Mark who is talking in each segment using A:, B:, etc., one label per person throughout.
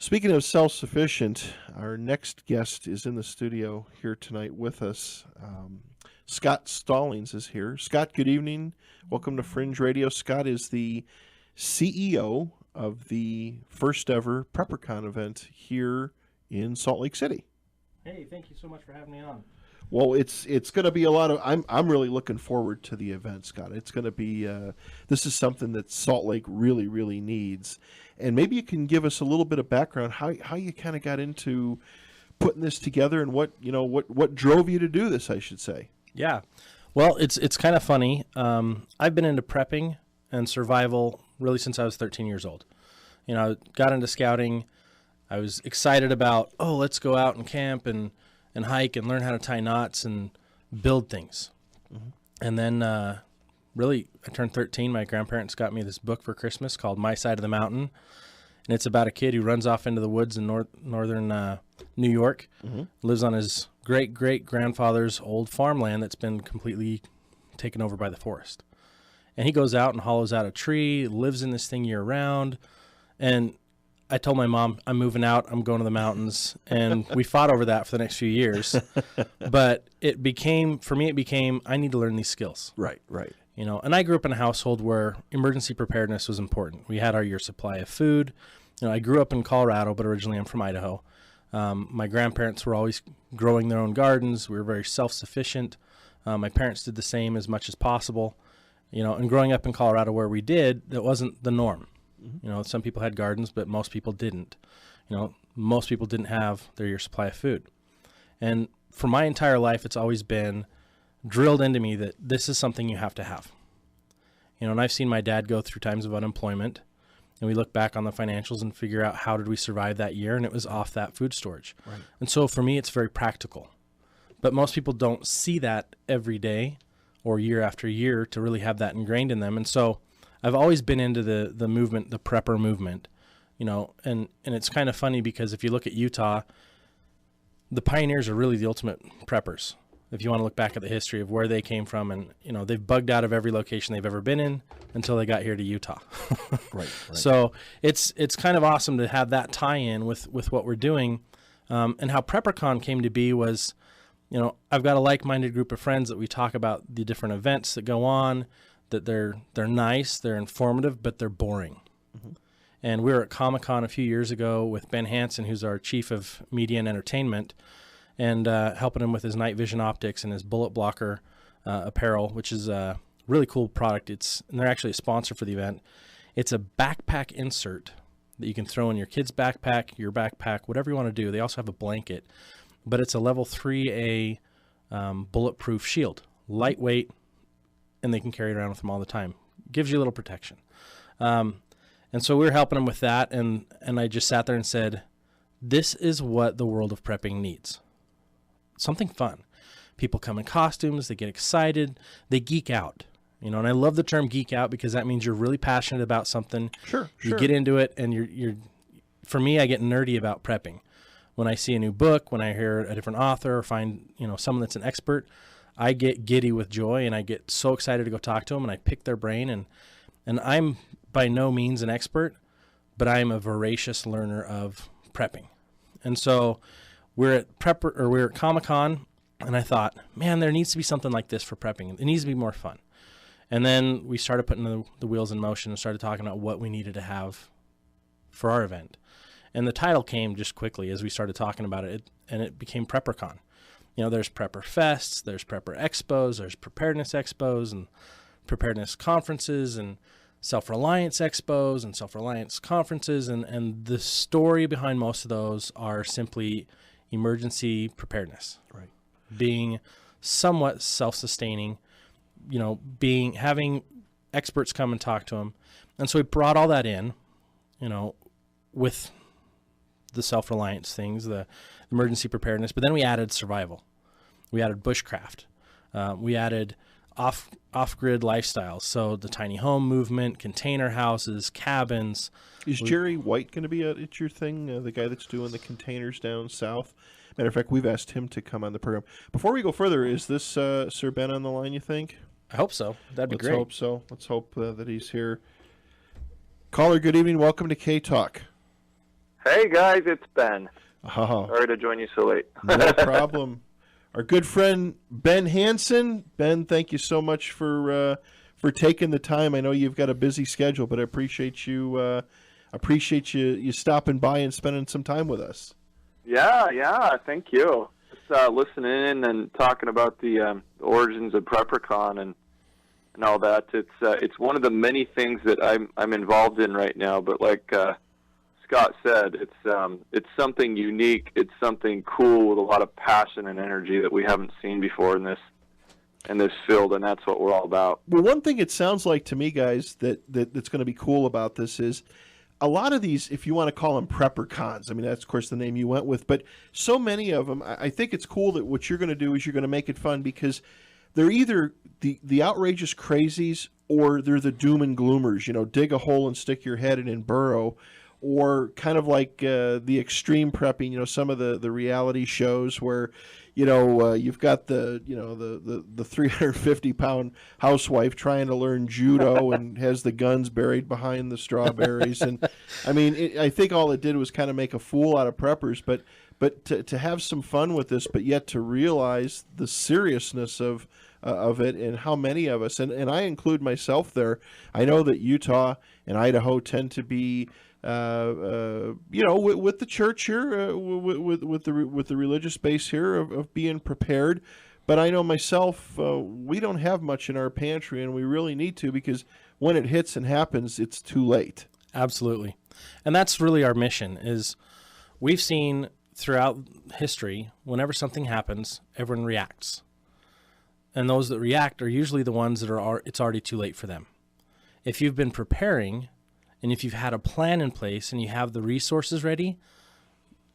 A: Speaking of self-sufficient, our next guest is in the studio here tonight with us. Scott Stallings is here. Scott, good evening. Welcome to Fringe Radio. Scott is the CEO of the first ever PrepperCon event here in Salt Lake City.
B: Hey, thank you so much for having me on.
A: Well, it's going to be a lot of. I'm really looking forward to the event, Scott. It's going to be. This is something that Salt Lake really needs, and maybe you can give us a little bit of background how you kind of got into putting this together and what drove you to do this, I should say.
B: Yeah, well, it's kind of funny. I've been into prepping and survival really since I was 13 years old. I got into scouting. I was excited about let's go out and camp and hike and learn how to tie knots and build things. Mm-hmm. And then really, I turned 13. My grandparents got me this book for Christmas called My Side of the Mountain. And it's about a kid who runs off into the woods in northern New York, mm-hmm. lives on his great-great-grandfather's old farmland that's been completely taken over by the forest. And he goes out and hollows out a tree, lives in this thing year-round. And I told my mom, I'm moving out, I'm going to the mountains, and we fought over that for the next few years. But for me, I need to learn these skills.
A: Right.
B: And I grew up in a household where emergency preparedness was important. We had our year supply of food. I grew up in Colorado, but originally I'm from Idaho. My grandparents were always growing their own gardens. We were very self-sufficient. My parents did the same as much as possible. And growing up in Colorado where we did, that wasn't the norm. Mm-hmm. Some people had gardens, but most people didn't. Most people didn't have their year supply of food. And for my entire life, it's always been drilled into me that this is something you have to have. And I've seen my dad go through times of unemployment, and we look back on the financials and figure out how did we survive that year, and it was off that food storage. Right. And so for me, it's very practical. But most people don't see that every day or year after year to really have that ingrained in them. And so I've always been into the movement, the prepper movement, and it's kind of funny because if you look at Utah, the pioneers are really the ultimate preppers. If you want to look back at the history of where they came from, and they've bugged out of every location they've ever been in until they got here to Utah.
A: Right.
B: So it's kind of awesome to have that tie-in with what we're doing, and how PrepperCon came to be was, I've got a like-minded group of friends that we talk about the different events that go on. That they're nice, they're informative, but they're boring. Mm-hmm. And we were at Comic-Con a few years ago with Ben Hansen, who's our chief of media and entertainment, and helping him with his night vision optics and his bullet blocker apparel, which is a really cool product. And they're actually a sponsor for the event. It's a backpack insert that you can throw in your kid's backpack, your backpack, whatever you want to do. They also have a blanket, but it's a level 3A bulletproof shield, lightweight, and they can carry it around with them all the time. Gives you a little protection. And so we were helping them with that, and I just sat there and said, this is what the world of prepping needs. Something fun. People come in costumes, they get excited, they geek out. And I love the term geek out because that means you're really passionate about something.
A: Sure.
B: You get into it, and you're for me, I get nerdy about prepping. When I see a new book, when I hear a different author or find, someone that's an expert, I get giddy with joy, and I get so excited to go talk to them, and I pick their brain, and I'm by no means an expert, but I'm a voracious learner of prepping. And so we're at Comic-Con, and I thought, man, there needs to be something like this for prepping. It needs to be more fun. And then we started putting the wheels in motion and started talking about what we needed to have for our event. And the title came just quickly as we started talking about it, and it became PrepperCon. There's Prepper Fests, there's Prepper Expos, there's Preparedness Expos and Preparedness Conferences and Self-Reliance Expos and Self-Reliance Conferences. And the story behind most of those are simply emergency preparedness.
A: Right.
B: Being somewhat self-sustaining, having experts come and talk to them. And so we brought all that in, with the self-reliance things, the emergency preparedness, but then we added survival. We added bushcraft. We added off-grid lifestyles. So the tiny home movement, container houses, cabins.
A: Is Jerry White going to be at your thing, the guy that's doing the containers down south? Matter of fact, we've asked him to come on the program. Before we go further, is this Sir Ben on the line, you think?
B: I hope so. That'd be great.
A: Let's hope so. Let's hope that he's here. Caller, good evening. Welcome to K-Talk.
C: Hey guys, it's Ben.
A: Oh,
C: Sorry to join you so late.
A: no problem. Our good friend Ben Hansen. Ben, thank you so much for taking the time. I know you've got a busy schedule, but I appreciate you stopping by and spending some time with us.
C: Yeah, thank you. Just listening in and talking about the origins of PrepperCon and all that. It's one of the many things that I'm involved in right now. But like Scott said, it's something unique. It's something cool with a lot of passion and energy that we haven't seen before in this field, and that's what we're all about.
A: Well, one thing it sounds like to me, guys, that's going to be cool about this is a lot of these, if you want to call them prepper cons, I mean, that's, of course, the name you went with, but so many of them, I think it's cool that what you're going to do is you're going to make it fun because they're either the outrageous crazies or they're the doom and gloomers, dig a hole and stick your head in and burrow, or kind of like the extreme prepping, some of the reality shows where, you've got the 350-pound housewife trying to learn judo and has the guns buried behind the strawberries. And I mean, I think all it did was kind of make a fool out of preppers, but to have some fun with this, but yet to realize the seriousness of it and how many of us, and I include myself there. I know that Utah and Idaho tend to be with the church here, with the religious base here of being prepared. But I know myself, we don't have much in our pantry, and we really need to, because when it hits and happens, it's too late.
B: Absolutely. And that's really our mission. Is we've seen throughout history, whenever something happens, everyone reacts. And those that react are usually the ones that it's already too late for them. If you've been preparing, and if you've had a plan in place and you have the resources ready,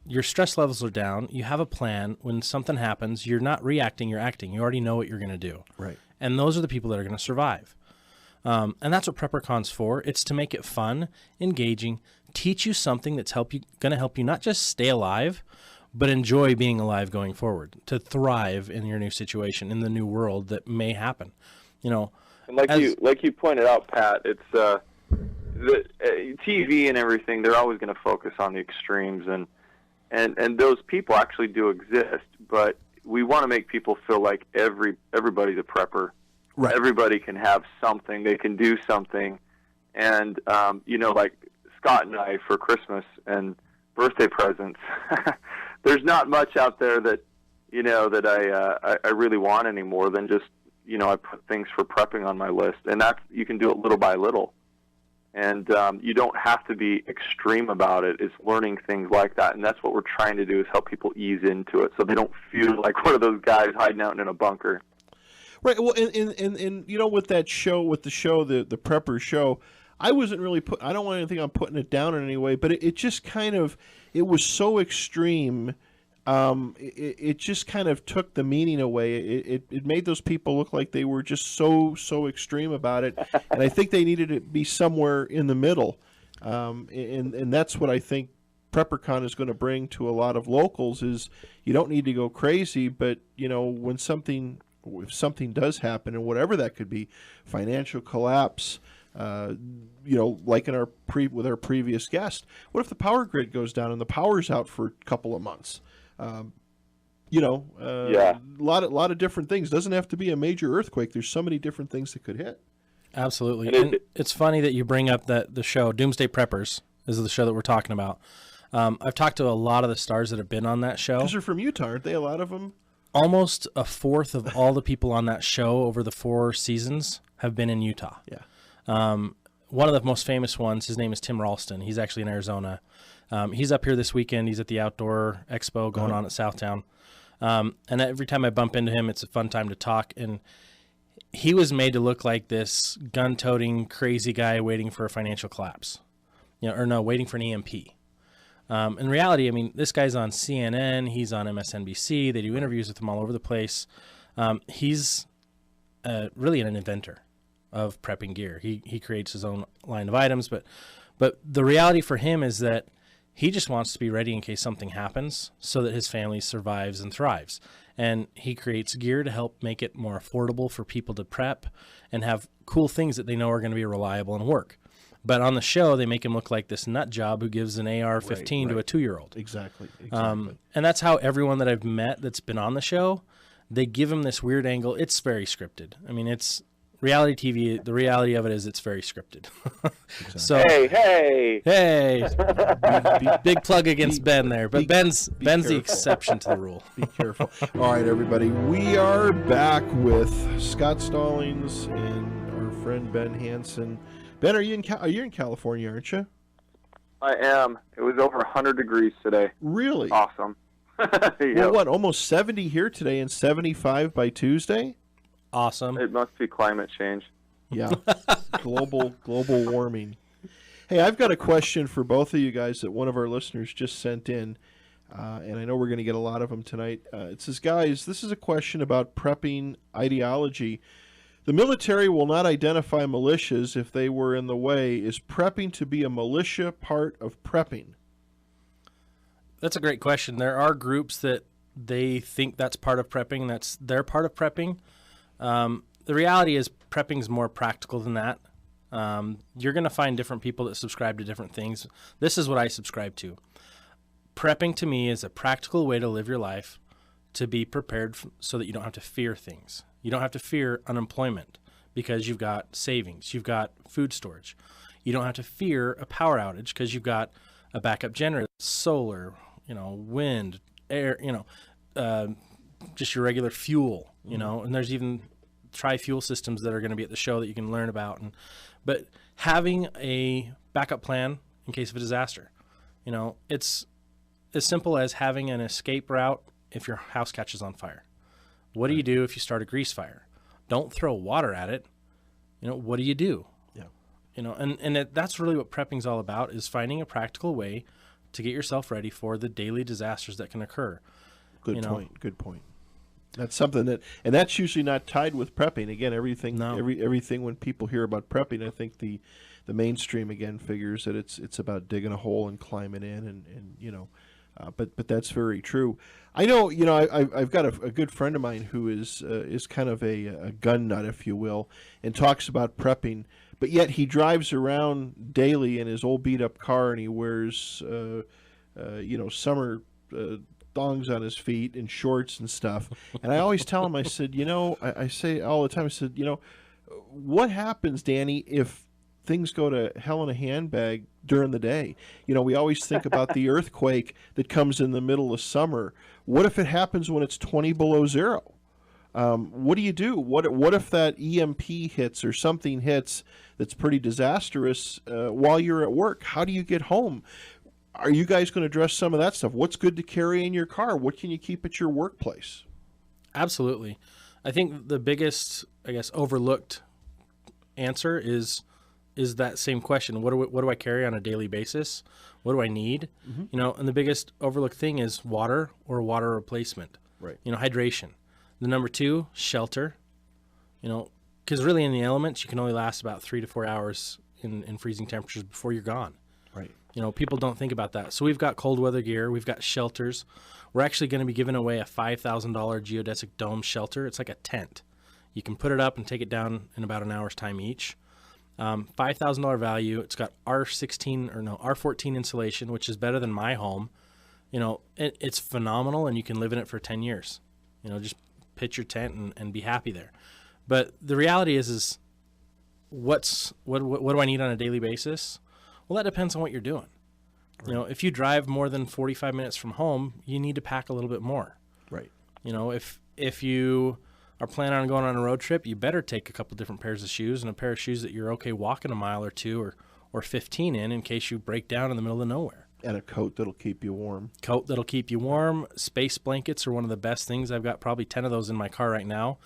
B: your stress levels are down. You have a plan. When something happens, you're not reacting, you're acting. You already know what you're going to do.
A: Right.
B: And those are the people that are going to survive. And that's what PrepperCon's for. It's to make it fun, engaging, teach you something that's going to help you not just stay alive, but enjoy being alive going forward, to thrive in your new situation, in the new world that may happen. And
C: like you pointed out, Pat, it's the TV and everything. They're always going to focus on the extremes, and those people actually do exist. But we want to make people feel like everybody's a prepper.
A: Right.
C: Everybody can have something. They can do something, and like Scott and I for Christmas and birthday presents. There's not much out there that I really want anymore than just I put things for prepping on my list, and that's, you can do it little by little, and you don't have to be extreme about it. It's learning things like that, and that's what we're trying to do, is help people ease into it so they don't feel like one of those guys hiding out in a bunker.
A: Right. Well, and with the prepper show, I wasn't really I don't want anything on putting it down in any way, but it just kind of, it was so extreme. It just kind of took the meaning away. It made those people look like they were just so extreme about it, and I think they needed to be somewhere in the middle. And that's what I think PrepperCon is going to bring to a lot of locals, is you don't need to go crazy, but if something does happen, and whatever that could be, financial collapse, like in with our previous guest, what if the power grid goes down and the power's out for a couple of months? A lot of different things. Doesn't have to be a major earthquake. There's so many different things that could hit.
B: Absolutely. And it's funny that you bring up the show Doomsday Preppers is the show that we're talking about. I've talked to a lot of the stars that have been on that show.
A: Because they're from Utah, aren't they? A lot of them.
B: Almost a fourth of all the people on that show over the 4 seasons have been in Utah.
A: Yeah.
B: One of the most famous ones, his name is Tim Ralston. He's actually in Arizona. He's up here this weekend. He's at the Outdoor Expo going on at Southtown. And every time I bump into him, it's a fun time to talk. And he was made to look like this gun-toting, crazy guy waiting for a financial collapse. Waiting for an EMP. In reality, I mean, this guy's on CNN. He's on MSNBC. They do interviews with him all over the place. He's really an inventor of prepping gear. He creates his own line of items, but the reality for him is that he just wants to be ready in case something happens so that his family survives and thrives. And he creates gear to help make it more affordable for people to prep and have cool things that they know are going to be reliable and work. But on the show, they make him look like this nut job who gives an AR-15 to a 2-year-old.
A: Exactly.
B: And that's how everyone that I've met that's been on the show, they give him this weird angle. It's very scripted. I mean, it's reality TV. The reality of it is it's very scripted.
A: Exactly.
B: So
C: Hey!
B: big plug against Ben there, but Ben's the
A: careful.
B: exception to the rule.
A: Be careful. All right, everybody. We are back with Scott Stallings and our friend Ben Hansen. Ben, are you in California, aren't you?
C: I am. It was over 100 degrees today.
A: Really?
C: Awesome. Yep.
A: Well, what? Almost 70 here today and 75 by Tuesday?
B: Awesome.
C: It must be climate change.
A: Yeah. global warming. Hey, I've got a question for both of you guys that one of our listeners just sent in, and I know we're going to get a lot of them tonight. It says, guys, this is a question about prepping ideology. The military will not identify militias if they were in the way. Is prepping to be a militia part of prepping?
B: That's a great question. There are groups that they think that's part of prepping. That's their part of prepping. The reality is prepping is more practical than that. You're going to find different people that subscribe to different things. This is what I subscribe to. Prepping to me is a practical way to live your life, to be prepared so that you don't have to fear things. You don't have to fear unemployment because you've got savings. You've got food storage. You don't have to fear a power outage because you've got a backup generator, solar, wind, air, just your regular fuel, and there's even tri-fuel systems that are going to be at the show that you can learn about. But having a backup plan in case of a disaster, it's as simple as having an escape route if your house catches on fire. What do you do if you start a grease fire? Don't throw water at it. What do you do? Yeah. That's really what prepping's all about, is finding a practical way to get yourself ready for the daily disasters that can occur.
A: Good point. That's something and that's usually not tied with prepping. Again, everything when people hear about prepping, I think the mainstream again figures that it's about digging a hole and climbing in but that's very true. I know, I've got a good friend of mine who is kind of a gun nut, if you will, and talks about prepping, but yet he drives around daily in his old beat up car and he wears, summer thongs on his feet and shorts and stuff. And I always tell him, I said, I say all the time, I said, what happens, Danny, if things go to hell in a handbag during the day? We always think about the earthquake that comes in the middle of summer. What if it happens when it's 20 below zero? What do you do? What if that EMP hits or something hits that's pretty disastrous while you're at work? How do you get home? Are you guys going to address some of that stuff? What's good to carry in your car? What can you keep at your workplace?
B: Absolutely. I think the biggest, overlooked answer is that same question. What do I carry on a daily basis? What do I need? Mm-hmm. And the biggest overlooked thing is water or water replacement.
A: Right.
B: Hydration. The number 2, shelter. Because really in the elements, you can only last about 3 to 4 hours in freezing temperatures before you're gone.
A: Right.
B: People don't think about that. So we've got cold weather gear. We've got shelters. We're actually going to be giving away a $5,000 geodesic dome shelter. It's like a tent. You can put it up and take it down in about an hour's time each. $5,000 value. It's got R14 insulation, which is better than my home. It's phenomenal, and you can live in it for 10 years. Just pitch your tent and be happy there. But the reality is what do I need on a daily basis? Well, that depends on what you're doing. Right. If you drive more than 45 minutes from home, you need to pack a little bit more.
A: Right.
B: If you are planning on going on a road trip, you better take a couple different pairs of shoes and a pair of shoes that you're okay walking a mile or 2 or 15 in case you break down in the middle of nowhere.
A: And a coat that'll keep you warm. Space blankets are one of the best things. I've got probably 10 of those in my car right now,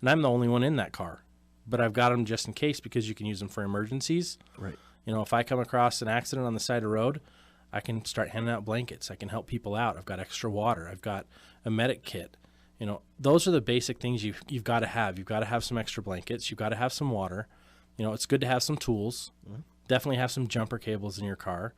A: and I'm the only one in that car. But I've got them just in case because you can use them for emergencies. Right.
B: If I come across an accident on the side of the road, I can start handing out blankets. I can help people out. I've got extra water. I've got a medic kit. Those are the basic things you've got to have. You've got to have some extra blankets. You've got to have some water. It's good to have some tools. Mm-hmm. Definitely have some jumper cables in your car.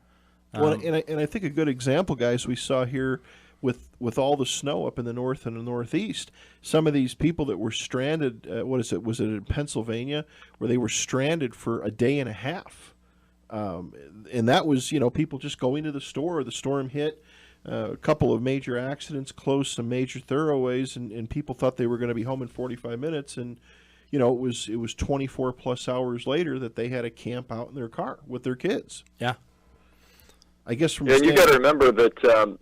A: And I think a good example, guys, we saw here with all the snow up in the north and the northeast, some of these people that were stranded, was it in Pennsylvania, where they were stranded for a day and a half And that was, people just going to the store. The storm hit. A couple of major accidents closed some major thoroughways, and people thought they were going to be home in 45 minutes. And, it was 24 plus hours later that they had to camp out in their car with their kids.
B: Yeah.
A: I guess from
C: you got to remember that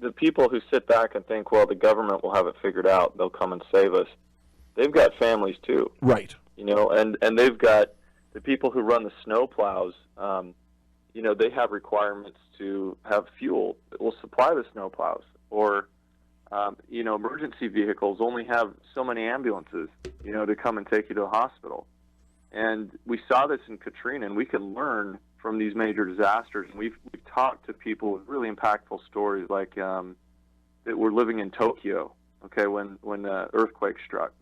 C: the people who sit back and think, well, the government will have it figured out, they'll come and save us, they've got families too.
A: Right.
C: And they've got the people who run the snow plows, they have requirements to have fuel that will supply the snow plows. Or, emergency vehicles only have so many ambulances, to come and take you to the hospital. And we saw this in Katrina, and we can learn from these major disasters. And we've talked to people with really impactful stories, like that were living in Tokyo, when the earthquake struck.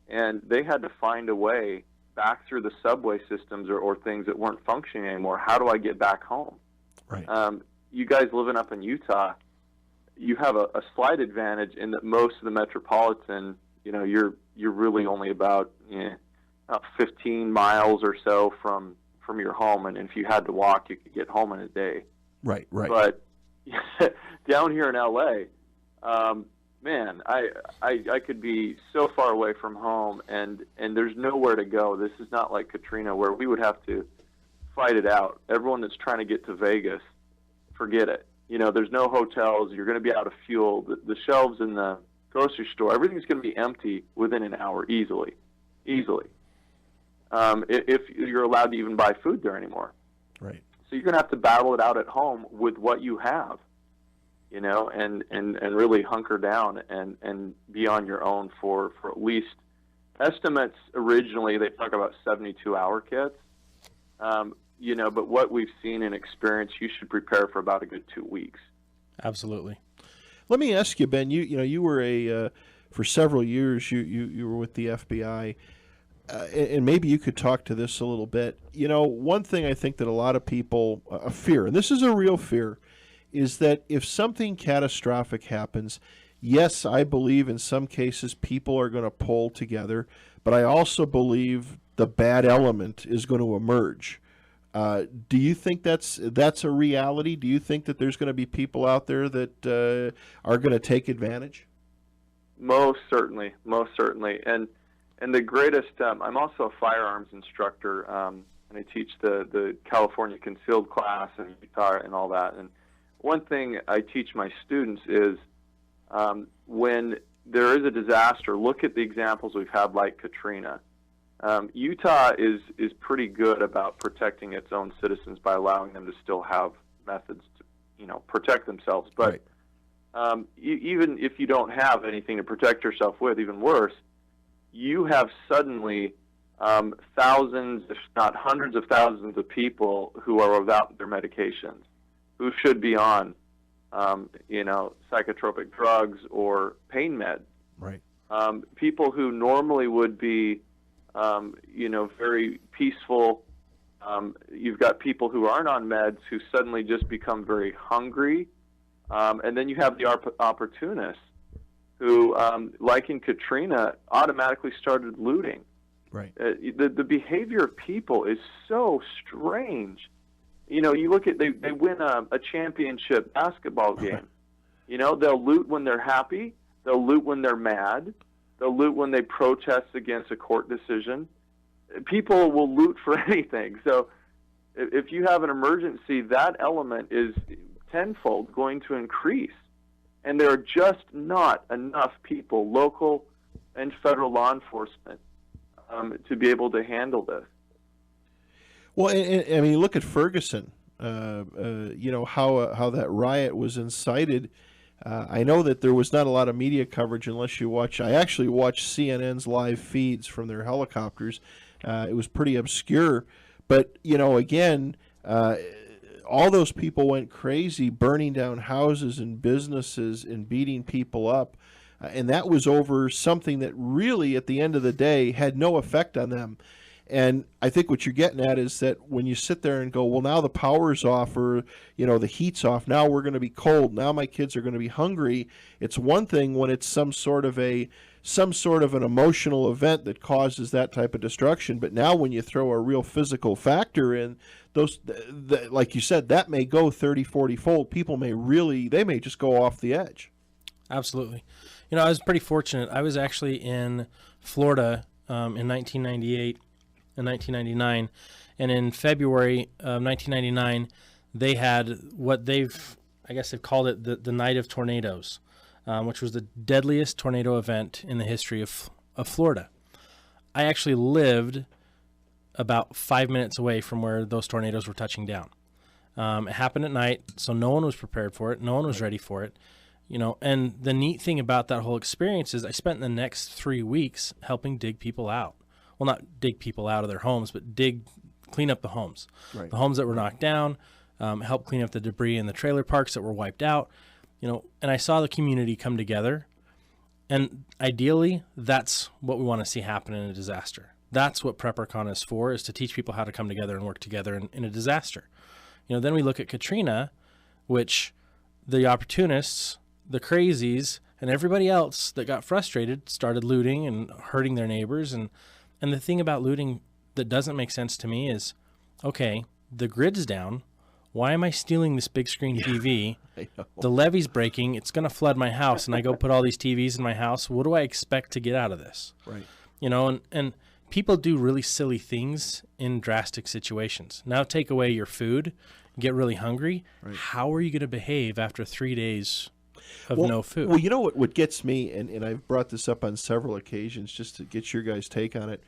C: And they had to find a way back through the subway systems or things that weren't functioning anymore. How do I get back home?
A: Right.
C: You guys living up in Utah, you have a slight advantage in that most of the metropolitan, you're really only about 15 miles or so from your home, and if you had to walk, you could get home in a day.
A: Right.
C: But down here in LA, man, I could be so far away from home, and there's nowhere to go. This is not like Katrina, where we would have to fight it out. Everyone that's trying to get to Vegas, forget it. There's no hotels. You're going to be out of fuel. The shelves in the grocery store, everything's going to be empty within an hour, easily. If you're allowed to even buy food there anymore.
A: Right.
C: So you're going to have to battle it out at home with what you have, and really hunker down and be on your own for at least, estimates originally, they talk about 72-hour kits. But what we've seen and experienced, you should prepare for about a good 2 weeks.
B: Absolutely.
A: Let me ask you, Ben, you were for several years, you were with the FBI. And maybe you could talk to this a little bit. One thing I think that a lot of people fear, and this is a real fear, is that if something catastrophic happens, yes, I believe in some cases people are going to pull together, but I also believe the bad element is going to emerge. Do you think that's a reality? Do you think that there's going to be people out there that are going to take advantage?
C: Most certainly. And the greatest, I'm also a firearms instructor, and I teach the California concealed class and Utah and all that. And one thing I teach my students is when there is a disaster, look at the examples we've had like Katrina. Utah is pretty good about protecting its own citizens by allowing them to still have methods to, protect themselves. But
A: right.
C: Even if you don't have anything to protect yourself with, even worse, you have suddenly thousands, if not hundreds of thousands of people who are without their medications, who should be on, psychotropic drugs or pain meds.
A: Right.
C: People who normally would be, very peaceful. You've got people who aren't on meds who suddenly just become very hungry. And then you have the opportunists who, like in Katrina, automatically started looting.
A: Right.
C: The behavior of people is so strange. You look at, they win a championship basketball game. They'll loot when they're happy. They'll loot when they're mad. They'll loot when they protest against a court decision. People will loot for anything. So if you have an emergency, that element is tenfold going to increase. And there are just not enough people, local and federal law enforcement, to be able to handle this.
A: Well, I mean, look at Ferguson. How that riot was incited. I know that there was not a lot of media coverage unless you watch. I actually watched CNN's live feeds from their helicopters. It was pretty obscure, but again, all those people went crazy, burning down houses and businesses and beating people up, and that was over something that really, at the end of the day, had no effect on them. And I think what you're getting at is that when you sit there and go, well, now the power's off, or the heat's off, now we're going to be cold, now my kids are going to be hungry. It's one thing when it's some sort of a some sort of an emotional event that causes that type of destruction. But now when you throw a real physical factor in, those, like you said, that may go 30, 40 fold. People they may just go off the edge.
B: Absolutely. I was pretty fortunate. I was actually in Florida in 1998 and 1999. And in February of 1999, they had what they've called it the Night of Tornadoes, which was the deadliest tornado event in the history of Florida. I actually lived about 5 minutes away from where those tornadoes were touching down. It happened at night, so no one was prepared for it. No one was ready for it. And the neat thing about that whole experience is I spent the next 3 weeks helping dig people out. Well, not dig people out of their homes, but clean up the homes. Right. The homes that were knocked down, help clean up the debris in the trailer parks that were wiped out. And I saw the community come together. And ideally, that's what we want to see happen in a disaster. That's what PrepperCon is for, is to teach people how to come together and work together in a disaster. Then we look at Katrina, which the opportunists, the crazies, and everybody else that got frustrated started looting and hurting their neighbors. And the thing about looting that doesn't make sense to me is, okay, the grid's down. Why am I stealing this big screen TV? The levee's breaking. It's going to flood my house, and I go put all these TVs in my house. What do I expect to get out of this?
A: Right.
B: And people do really silly things in drastic situations. Now take away your food, get really hungry. Right. How are you going to behave after 3 days of no food?
A: Well, what gets me, and I've brought this up on several occasions just to get your guys' take on it.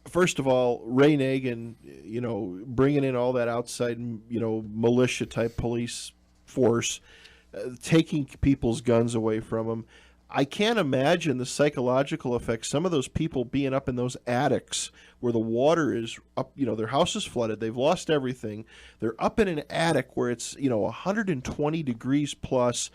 A: First of all, Ray Nagin, bringing in all that outside, militia-type police force, taking people's guns away from them. I can't imagine the psychological effects. Some of those people being up in those attics where the water is up, their house is flooded. They've lost everything. They're up in an attic where it's, 120 degrees plus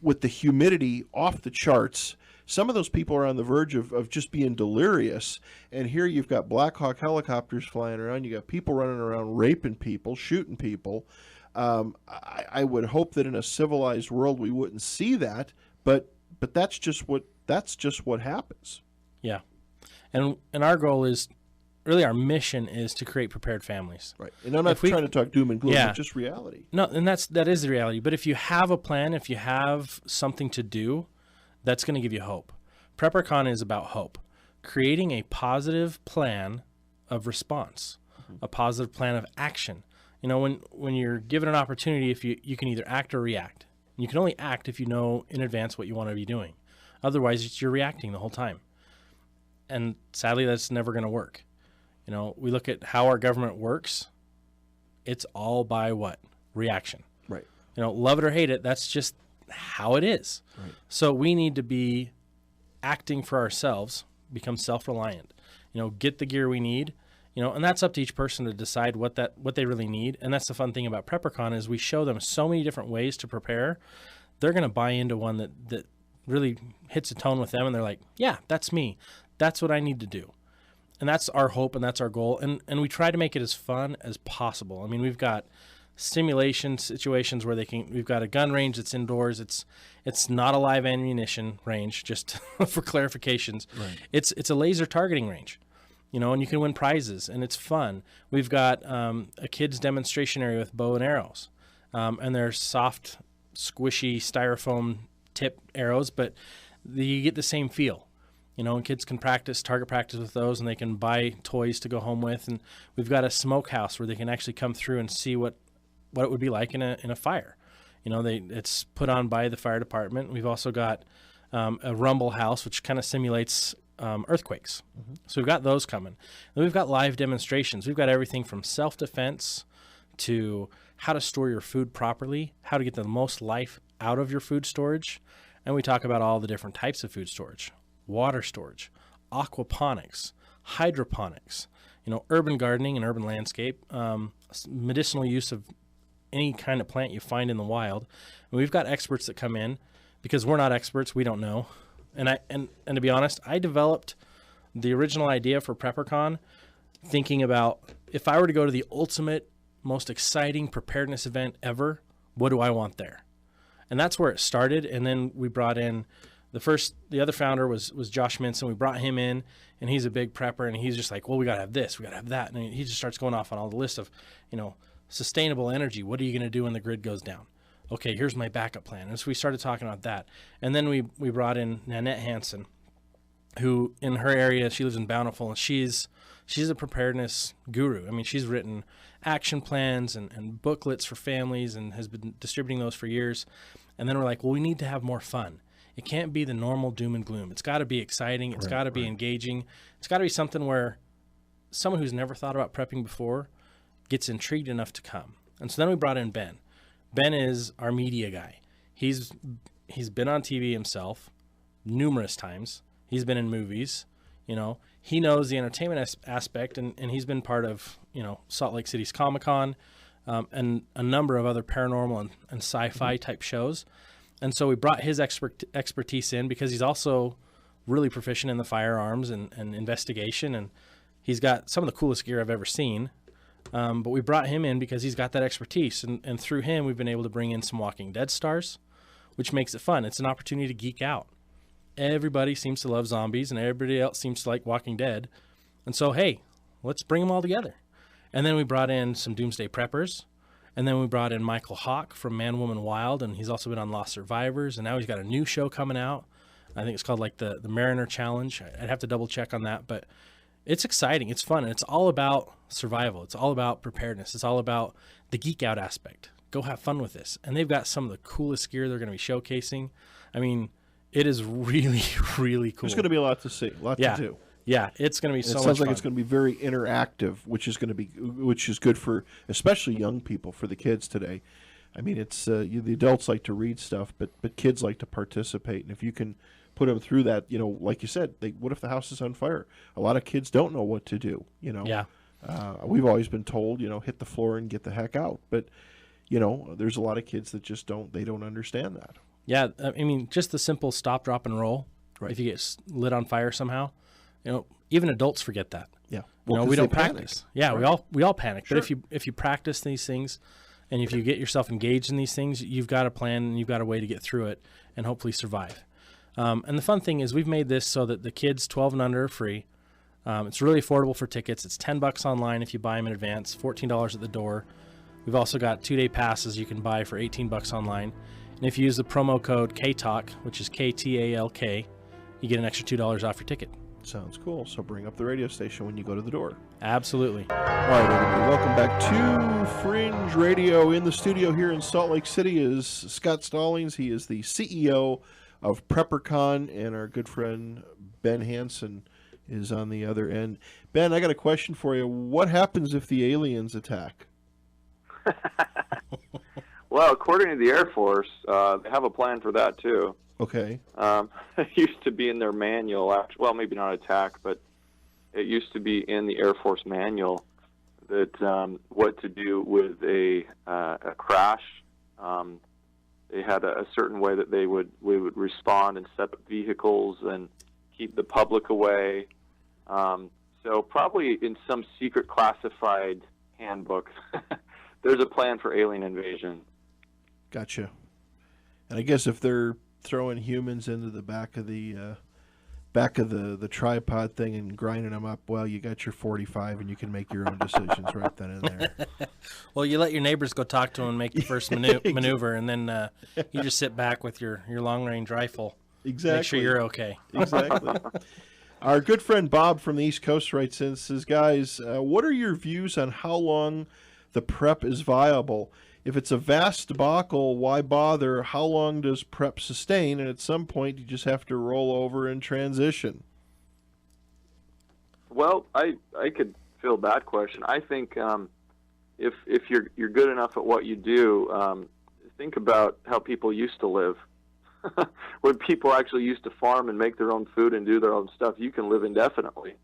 A: with the humidity off the charts. Some of those people are on the verge of just being delirious. And here you've got Black Hawk helicopters flying around. You got people running around raping people, shooting people. I would hope that in a civilized world we wouldn't see that, but that's just what happens.
B: Yeah. And our goal is, really our mission is to create prepared families.
A: Right. And I'm not trying to talk doom and gloom, but just reality.
B: No, and that is the reality. But if you have a plan, if you have something to do, that's going to give you hope. PrepperCon is about hope, creating a positive plan of response, a positive plan of action. When you're given an opportunity, if you can either act or react. You can only act if you know in advance what you want to be doing. Otherwise, you're reacting the whole time. And sadly, that's never going to work. We look at how our government works. It's all by what? Reaction.
A: Right.
B: Love it or hate it, that's just how it is. Right. So we need to be acting for ourselves, become self-reliant, get the gear we need, and that's up to each person to decide what they really need. And that's the fun thing about PrepperCon is we show them so many different ways to prepare. They're going to buy into one that really hits a tone with them. And they're like, yeah, that's me. That's what I need to do. And that's our hope and that's our goal. And we try to make it as fun as possible. I mean, we've got simulation situations where we've got a gun range that's indoors. It's not a live ammunition range, just for clarifications. Right. It's a laser targeting range, and you can win prizes and it's fun. We've got a kids demonstration area with bow and arrows, and they're soft, squishy styrofoam tip arrows, but you get the same feel. And kids can target practice with those, and they can buy toys to go home with. And we've got a smokehouse where they can actually come through and see what it would be like in a fire. It's put on by the fire department. We've also got a rumble house, which kind of simulates earthquakes. Mm-hmm. So we've got those coming. And we've got live demonstrations. We've got everything from self-defense to how to store your food properly, how to get the most life out of your food storage. And we talk about all the different types of food storage: water storage, aquaponics, hydroponics, urban gardening and urban landscape, medicinal use of any kind of plant you find in the wild. And we've got experts that come in because we're not experts. We don't know. And to be honest, I developed the original idea for PrepperCon thinking about, if I were to go to the ultimate, most exciting preparedness event ever, what do I want there? And that's where it started. And then we brought in The other founder was Josh Minson. We brought him in, and he's a big prepper, and he's just like, well, we got to have this, we got to have that. And he just starts going off on all the list of, sustainable energy. What are you going to do when the grid goes down? Okay, here's my backup plan. And so we started talking about that. And then we brought in Nanette Hansen, who in her area, she lives in Bountiful, and she's a preparedness guru. I mean, she's written action plans and booklets for families and has been distributing those for years. And then we're like, well, we need to have more fun. It can't be the normal doom and gloom. It's got to be exciting. It's got to be engaging. It's got to be something where someone who's never thought about prepping before gets intrigued enough to come. And so then we brought in Ben. Ben is our media guy. He's been on TV himself numerous times. He's been in movies. He knows the entertainment aspect, and he's been part of, Salt Lake City's Comic-Con and a number of other paranormal and sci-fi type shows. And so we brought his expertise in because he's also really proficient in the firearms and investigation, and he's got some of the coolest gear I've ever seen. But we brought him in because he's got that expertise, and through him we've been able to bring in some Walking Dead stars, which makes it fun. It's an opportunity to geek out. Everybody seems to love zombies, and everybody else seems to like Walking Dead. And so, hey, let's bring them all together. And then we brought in some Doomsday Preppers. And then we brought in Michael Hawk from Man, Woman, Wild, and he's also been on Lost Survivors. And now he's got a new show coming out. I think it's called like the Mariner Challenge. I'd have to double check on that, but it's exciting. It's fun. And it's all about survival. It's all about preparedness. It's all about the geek out aspect. Go have fun with this. And they've got some of the coolest gear they're going to be showcasing. I mean, it is really, really cool.
A: There's going to be a lot to see, a lot to do.
B: Yeah, it's going to be so much fun.
A: It sounds like it's going to be very interactive, which is good for especially young people, for the kids today. I mean, it's the adults like to read stuff, but kids like to participate. And if you can put them through that, like you said, what if the house is on fire? A lot of kids don't know what to do.
B: Yeah.
A: We've always been told, hit the floor and get the heck out. But there's a lot of kids that just don't understand that.
B: Yeah, I mean, just the simple stop, drop, and roll. Right. If you get lit on fire somehow. Even adults forget that.
A: Yeah.
B: We don't practice. Yeah, right. we all panic.
A: Sure.
B: But if you practice these things, and if you get yourself engaged in these things, you've got a plan and you've got a way to get through it and hopefully survive. And the fun thing is we've made this so that the kids 12 and under are free. It's really affordable for tickets. It's $10 online if you buy them in advance, $14 at the door. We've also got 2-day passes you can buy for $18 online. And if you use the promo code KTALK, which is KTALK, you get an extra $2 off your ticket.
A: Sounds cool. So bring up the radio station when you go to the door.
B: Absolutely.
A: All right, everybody. Welcome back to Fringe Radio. In the studio here in Salt Lake City is Scott Stallings. He is the CEO of PrepperCon, and our good friend Ben Hansen is on the other end. Ben, I got a question for you. What happens if the aliens attack?
C: Well, according to the Air Force, they have a plan for that too.
A: Okay.
C: It used to be in their manual. Well, maybe not attack, but it used to be in the Air Force manual that what to do with a crash. They had a certain way that we would respond and set up vehicles and keep the public away. So probably in some secret classified handbook, there's a plan for alien invasion.
A: Gotcha. And I guess if they're throwing humans into the back of the tripod thing and grinding them up, well, you got your 45 and you can make your own decisions right then and there.
B: Well, you let your neighbors go talk to them and make the first maneuver, and then you just sit back with your long-range rifle.
A: Exactly.
B: Make sure you're okay.
A: Exactly. Our good friend Bob from the East Coast writes in and says, guys, what are your views on how long the prep is viable? If it's a vast debacle, why bother? How long does prep sustain? And at some point, you just have to roll over and transition.
C: Well, I could field that question. I think if you're good enough at what you do, think about how people used to live. When people actually used to farm and make their own food and do their own stuff, you can live indefinitely.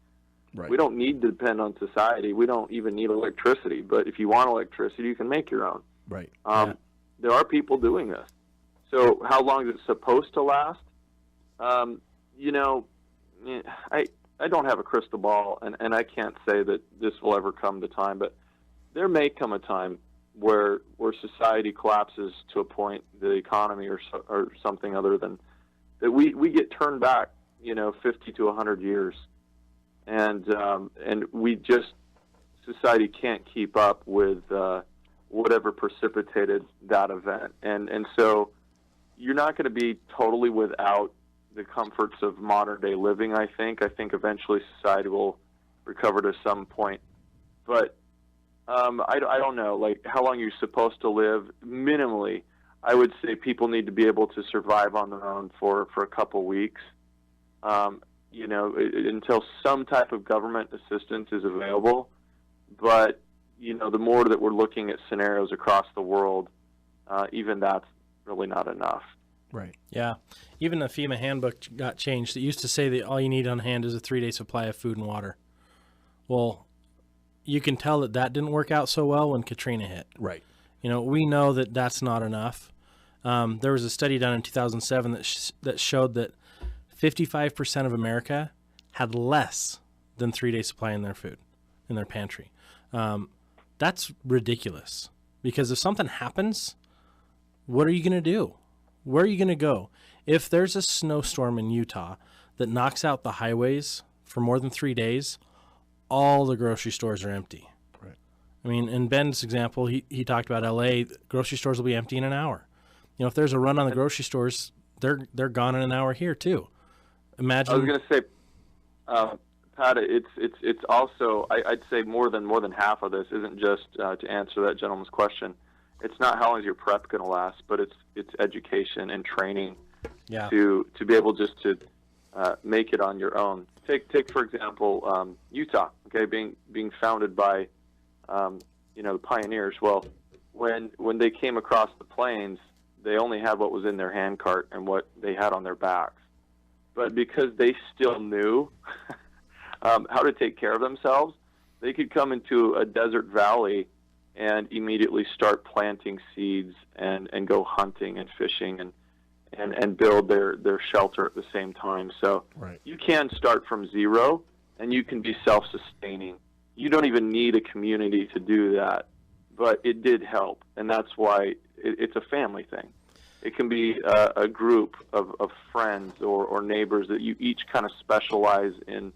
C: Right. We don't need to depend on society. We don't even need electricity. But if you want electricity, you can make your own.
A: Right.
C: There are people doing this. So how long is it supposed to last? I don't have a crystal ball, and I can't say that this will ever come to time, but there may come a time where society collapses to a point, the economy or something other than that we get turned back, 50 to 100 years, and we just, society can't keep up with whatever precipitated that event, and so you're not going to be totally without the comforts of modern day living. I think eventually society will recover to some point, but I don't know, like, how long you're supposed to live. Minimally, I would say people need to be able to survive on their own for a couple weeks, until some type of government assistance is available. But, the more that we're looking at scenarios across the world, even that's really not enough.
A: Right.
B: Yeah. Even the FEMA handbook got changed. It used to say that all you need on hand is a 3-day supply of food and water. Well, you can tell that didn't work out so well when Katrina hit.
A: Right.
B: We know that that's not enough. There was a study done in 2007 that showed that 55% of America had less than 3-day supply in their food, in their pantry. That's ridiculous, because if something happens, what are you going to do? Where are you going to go? If there's a snowstorm in Utah that knocks out the highways for more than 3 days, all the grocery stores are empty.
A: Right.
B: I mean, in Ben's example, he talked about LA, grocery stores will be empty in an hour. If there's a run on the grocery stores, they're gone in an hour here too. Imagine.
C: I was going to say, Pat, it's also, I'd say more than half of this isn't just to answer that gentleman's question. It's not how long is your prep going to last, but it's education and training to be able just to make it on your own. Take for example, Utah. Okay, being founded by the pioneers. Well, when they came across the plains, they only had what was in their hand cart and what they had on their backs. But because they still knew how to take care of themselves, they could come into a desert valley and immediately start planting seeds and go hunting and fishing and build their shelter at the same time. So
A: right.
C: You can start from zero, and you can be self-sustaining. You don't even need a community to do that, but it did help, and that's why it's a family thing. It can be a group of friends or neighbors that you each kind of specialize in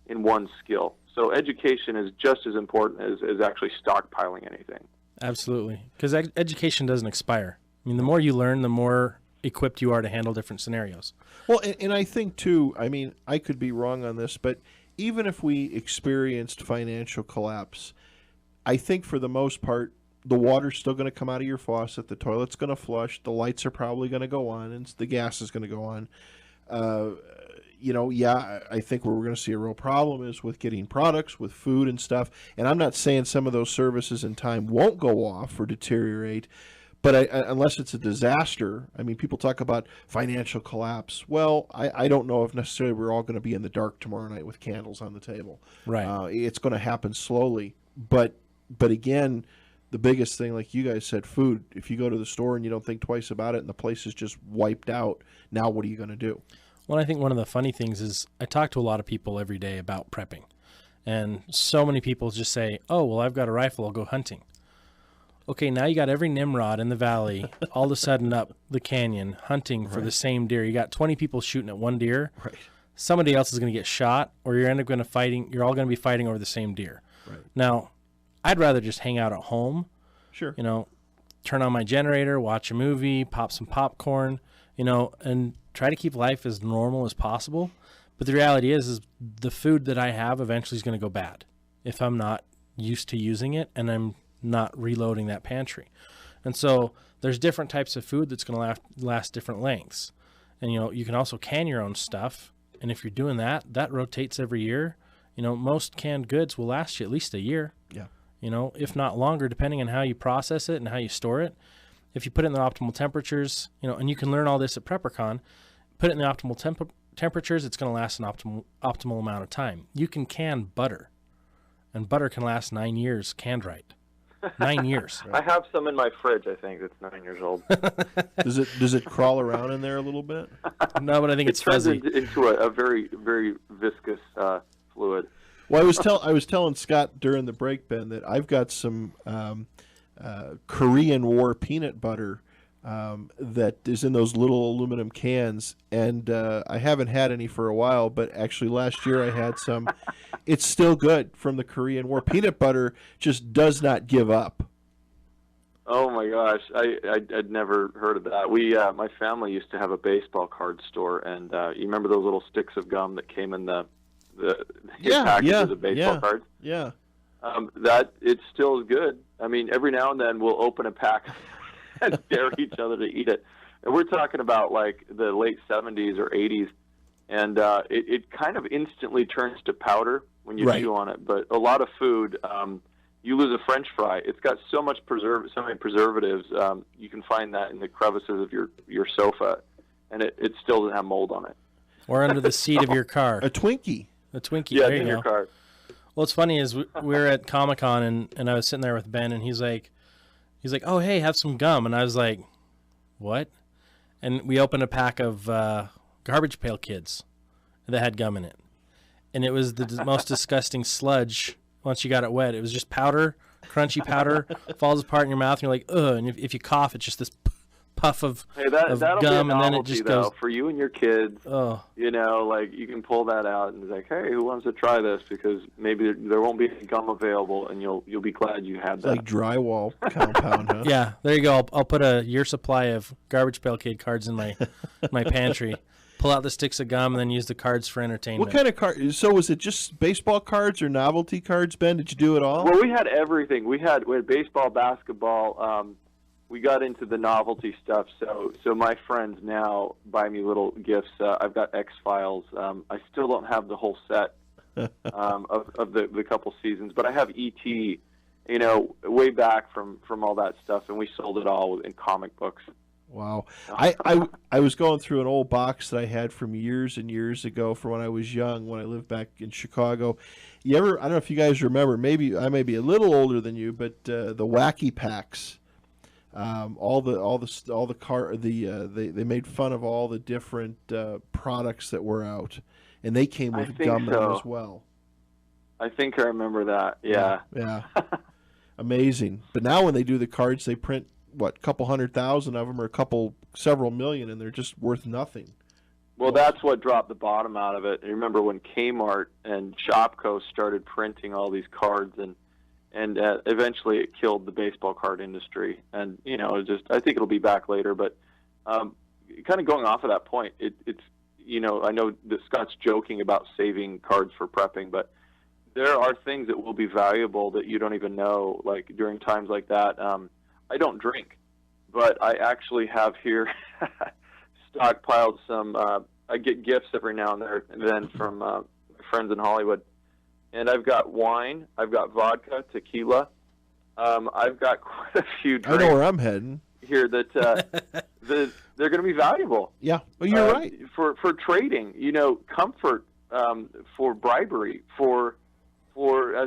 C: one skill. So education is just as important as actually stockpiling anything.
B: Absolutely, because education doesn't expire. I mean, the more you learn, the more equipped you are to handle different scenarios.
A: Well, and I think, too, I mean, I could be wrong on this, but even if we experienced financial collapse, I think for the most part, the water's still going to come out of your faucet, the toilet's going to flush, the lights are probably going to go on, and the gas is going to go on. I think where we're going to see a real problem is with getting products, with food and stuff. And I'm not saying some of those services in time won't go off or deteriorate, but unless it's a disaster, I mean, people talk about financial collapse. Well, I don't know if necessarily we're all going to be in the dark tomorrow night with candles on the table.
B: Right.
A: It's going to happen slowly. But again, the biggest thing, like you guys said, food. If you go to the store and you don't think twice about it and the place is just wiped out, now what are you going to do?
B: Well, I think one of the funny things is I talk to a lot of people every day about prepping. And so many people just say, oh, well, I've got a rifle, I'll go hunting. Okay, now you got every Nimrod in the valley all of a sudden up the canyon hunting for the same deer. You got 20 people shooting at one deer.
A: Right.
B: Somebody else is going to get shot, or you're all going to be fighting over the same deer.
A: Right.
B: Now, I'd rather just hang out at home.
A: Sure.
B: Turn on my generator, watch a movie, pop some popcorn, and try to keep life as normal as possible. But the reality is the food that I have eventually is going to go bad if I'm not used to using it and I'm not reloading that pantry. And so there's different types of food that's going to last different lengths. And, you can also can your own stuff. And if you're doing that rotates every year. Most canned goods will last you at least a year.
A: Yeah.
B: If not longer, depending on how you process it and how you store it. If you put it in the optimal temperatures, and you can learn all this at PrepperCon, put it in the optimal temperatures, it's going to last an optimal amount of time. You can can butter, and butter can last 9 years canned right. 9 years.
C: I have some in my fridge, I think, that's 9 years old.
A: Does it crawl around in there a little bit?
B: No, but I think it's fuzzy.
C: It turns into a very, very viscous fluid.
A: Well, I was telling Scott during the break, Ben, that I've got some Korean War peanut butter that is in those little aluminum cans, and I haven't had any for a while, but actually last year I had some. It's still good from the Korean War. Peanut butter just does not give up.
C: Oh my gosh, I'd never heard of that. My family used to have a baseball card store, and you remember those little sticks of gum that came in the packages of baseball cards?
A: Yeah.
C: That it still is good. I mean, every now and then we'll open a pack and dare each other to eat it. And we're talking about like the late 70s or 80s, and it kind of instantly turns to powder when you chew on it. But a lot of food, you lose a French fry. It's got so many preservatives. You can find that in the crevices of your sofa, and it still doesn't have mold on it.
B: Or under the seat of your car.
A: A Twinkie.
B: A Twinkie.
C: Yeah,
B: there
C: in
B: you
C: your
B: go.
C: car.
B: Well, what's funny is we were at Comic-Con, and I was sitting there with Ben, and he's like, oh, hey, have some gum. And I was like, what? And we opened a pack of Garbage Pail Kids that had gum in it. And it was the most disgusting sludge once you got it wet. It was just powder, crunchy powder, falls apart in your mouth, and you're like, ugh. And if you cough, it's just this puff of
C: that'll
B: gum,
C: be a
B: and then it
C: novelty,
B: just
C: though,
B: goes.
C: for you and your kids.
B: Oh.
C: You know, like you can pull that out and be like, hey, who wants to try this? Because maybe there won't be any gum available, and you'll be glad you had
A: It's
C: that.
A: like drywall compound, huh?
B: Yeah, there you go. I'll put a year supply of Garbage Pail Kid cards in my pantry. Pull out the sticks of gum and then use the cards for entertainment.
A: What kind of card? So was it just baseball cards or novelty cards, Ben? Did you do it all?
C: Well, we had everything. We had baseball, basketball. We got into the novelty stuff. So my friends now buy me little gifts. I've got X-Files. I still don't have the whole set of the couple seasons, but I have E.T., you know, way back from all that stuff, and we sold it all in comic books.
A: Wow. I was going through an old box that I had from years and years ago from when I was young, when I lived back in Chicago. I don't know if you guys remember, maybe I may be a little older than you, but the Wacky Packs. They made fun of all the different products that were out, and they came with gum in them as well.
C: I think I remember that. Yeah.
A: Yeah. Amazing. But now when they do the cards, they print a couple 100,000 of them, or several million, and they're just worth nothing.
C: Well, that's what dropped the bottom out of it. I remember when Kmart and Shopko started printing all these cards, and eventually it killed the baseball card industry. And you know, I think it'll be back later. But kind of going off of that point, it's you know, I know that Scott's joking about saving cards for prepping, but there are things that will be valuable that you don't even know. Like during times like that, I don't drink, but I actually have here stockpiled some. I get gifts every now and then from friends in Hollywood. And I've got wine, I've got vodka, tequila. I've got quite a few drinks.
A: I know where I'm heading
C: here that they're going to be valuable.
A: Yeah, well, you're right.
C: For trading, you know, comfort, for bribery, for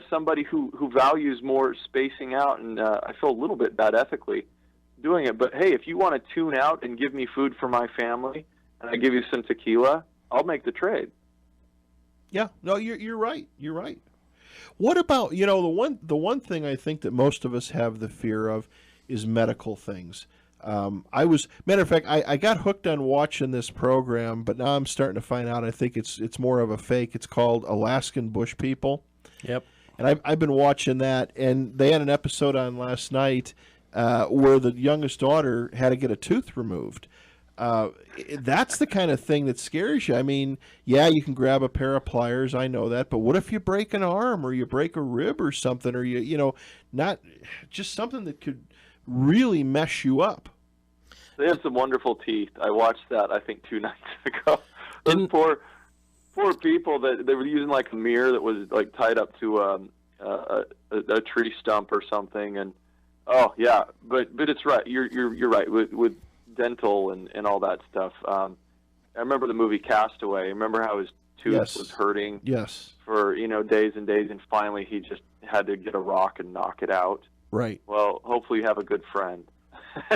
C: somebody who values more spacing out, and I feel a little bit bad ethically doing it. But hey, if you want to tune out and give me food for my family, and I give you some tequila, I'll make the trade.
A: Yeah, no, you're right. You're right. What about, you know, the one thing I think that most of us have the fear of is medical things. Matter of fact, I got hooked on watching this program, but now I'm starting to find out I think it's more of a fake. It's called Alaskan Bush People.
B: Yep.
A: And I've been watching that, and they had an episode on last night where the youngest daughter had to get a tooth removed. That's the kind of thing that scares you. I mean, yeah, you can grab a pair of pliers, I know that, but what if you break an arm or you break a rib or something, or you know, not just something that could really mess you up.
C: They have some wonderful teeth. I watched that, I think, 2 nights ago. Those poor people that they were using like a mirror that was like tied up to a tree stump or something, and oh yeah, but it's right. You're right with dental and all that stuff. I remember the movie Castaway. Remember how his tooth was hurting for days and days, and finally he just had to get a rock and knock it out.
A: Right.
C: Well, hopefully you have a good friend.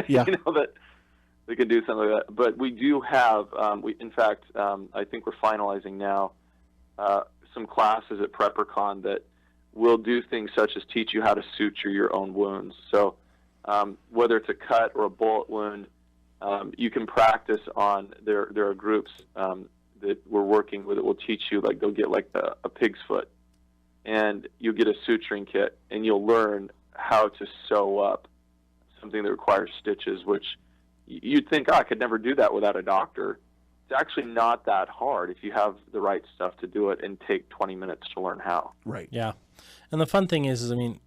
A: Yeah.
C: That they can do something like that. But we do have, in fact, I think we're finalizing now some classes at PrepperCon that will do things such as teach you how to suture your own wounds. So whether it's a cut or a bullet wound, You can practice on, there are groups that we're working with that will teach you, like they'll get like a pig's foot, and you'll get a suturing kit, and you'll learn how to sew up something that requires stitches, which you'd think, oh, I could never do that without a doctor. It's actually not that hard if you have the right stuff to do it and take 20 minutes to learn how.
A: Right.
B: Yeah. And the fun thing is, I mean,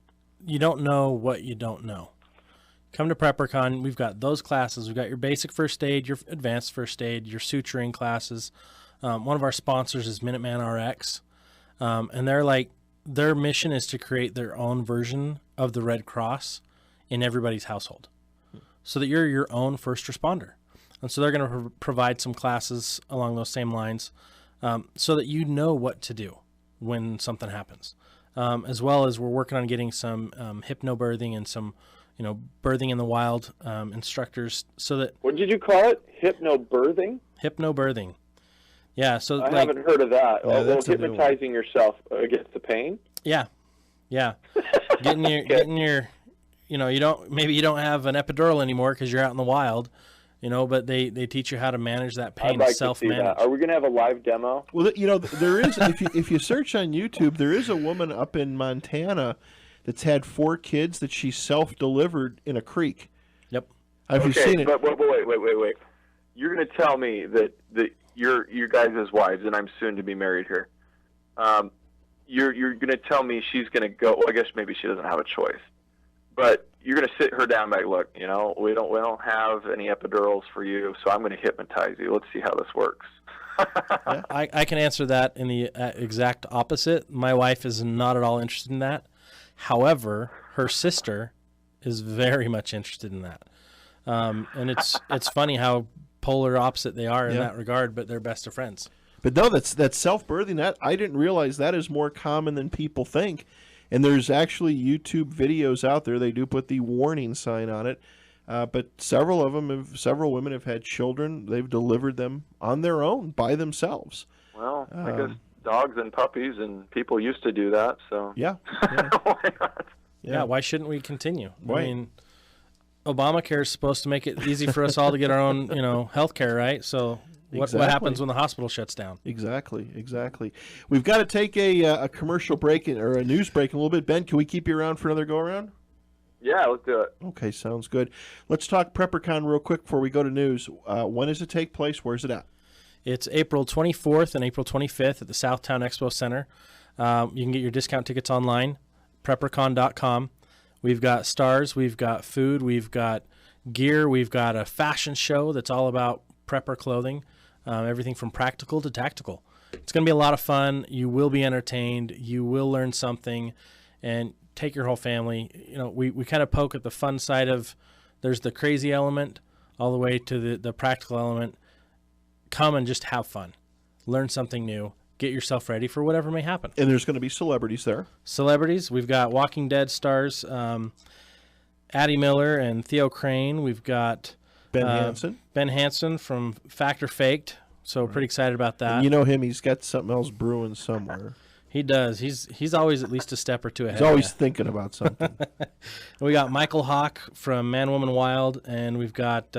B: you don't know what you don't know. Come to PrepperCon. We've got those classes. We've got your basic first aid, your advanced first aid, your suturing classes. One of our sponsors is Minuteman RX. And their mission is to create their own version of the Red Cross in everybody's household so that you're your own first responder. And so they're going to provide some classes along those same lines so that you know what to do when something happens. As well as we're working on getting some hypnobirthing and some birthing in the wild instructors so that...
C: What did you call it? Hypnobirthing?
B: Hypnobirthing. Yeah, so...
C: I haven't heard of that.
A: Yeah, that's
C: hypnotizing yourself against the pain?
B: Yeah. Getting your... you don't have an epidural anymore because you're out in the wild, but they teach you how to manage that pain,
C: I'd like
B: self-manage.
C: to see that. Are we going to have a live demo?
A: Well, there is, if you search on YouTube, there is a woman up in Montana that's had 4 kids that she self-delivered in a creek.
B: Yep.
A: Have you seen it?
C: But wait. You're going to tell me that your guys' wives, and I'm soon to be married here, you're going to tell me she's going to go, well, I guess maybe she doesn't have a choice, but you're going to sit her down and be like, look, we don't have any epidurals for you, so I'm going to hypnotize you. Let's see how this works.
B: Yeah, I can answer that in the exact opposite. My wife is not at all interested in that. However, her sister is very much interested in that. And it's funny how polar opposite they are in that regard, but they're best of friends.
A: But no, that's self-birthing. That I didn't realize that is more common than people think. And there's actually YouTube videos out there. They do put the warning sign on it. But several women have had children. They've delivered them on their own by themselves.
C: Well, I guess dogs and puppies and people used to do that. So
A: yeah.
C: Why not?
B: Yeah, why shouldn't we continue?
A: Right.
B: I mean, Obamacare is supposed to make it easy for us all to get our own, health care, right? So what happens when the hospital shuts down?
A: Exactly. We've got to take a commercial break or a news break in a little bit. Ben, can we keep you around for another go-around?
C: Yeah, let's do it.
A: Okay, sounds good. Let's talk PrepperCon real quick before we go to news. When does it take place? Where's it at?
B: It's April 24th and April 25th at the Southtown Expo Center. You can get your discount tickets online, preppercon.com. We've got stars, we've got food, we've got gear, we've got a fashion show that's all about prepper clothing, everything from practical to tactical. It's going to be a lot of fun. You will be entertained. You will learn something, and take your whole family. We kind of poke at the fun side of, there's the crazy element all the way to the practical element. Come and just have fun. Learn something new. Get yourself ready for whatever may happen.
A: And there's going to be celebrities there.
B: Celebrities. We've got Walking Dead stars, Addie Miller and Theo Crane. We've got
A: Ben Hansen.
B: Ben Hansen from Fact or Faked. So pretty excited about that.
A: And you know him. He's got something else brewing somewhere.
B: He does. He's always at least a step or two ahead.
A: He's always thinking about something.
B: We got Michael Hawk from Man, Woman, Wild, and we've got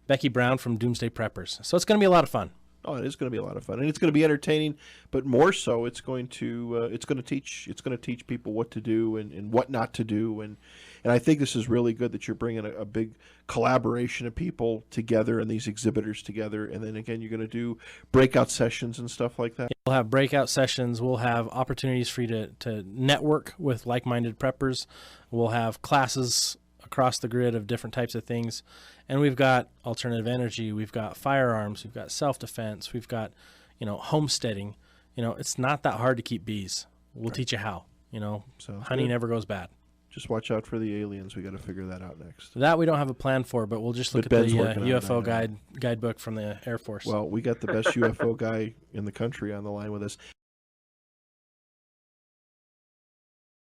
B: Becky Brown from Doomsday Preppers. So it's going to be a lot of fun.
A: Oh, it is going to be a lot of fun, and it's going to be entertaining. But more so, it's going to teach people what to do and what not to do, and I think this is really good that you're bringing a big collaboration of people together and these exhibitors together. And then again, you're going to do breakout sessions and stuff like that.
B: We'll have breakout sessions. We'll have opportunities for you to network with like-minded preppers. We'll have classes across the grid of different types of things. And we've got alternative energy, we've got firearms, we've got self-defense, we've got, homesteading. It's not that hard to keep bees. We'll teach you how. So honey never goes bad.
A: Just watch out for the aliens. We got to figure that out next.
B: That we don't have a plan for, but we'll just look at the UFO guidebook from the Air Force.
A: Well, we got the best UFO guy in the country on the line with us.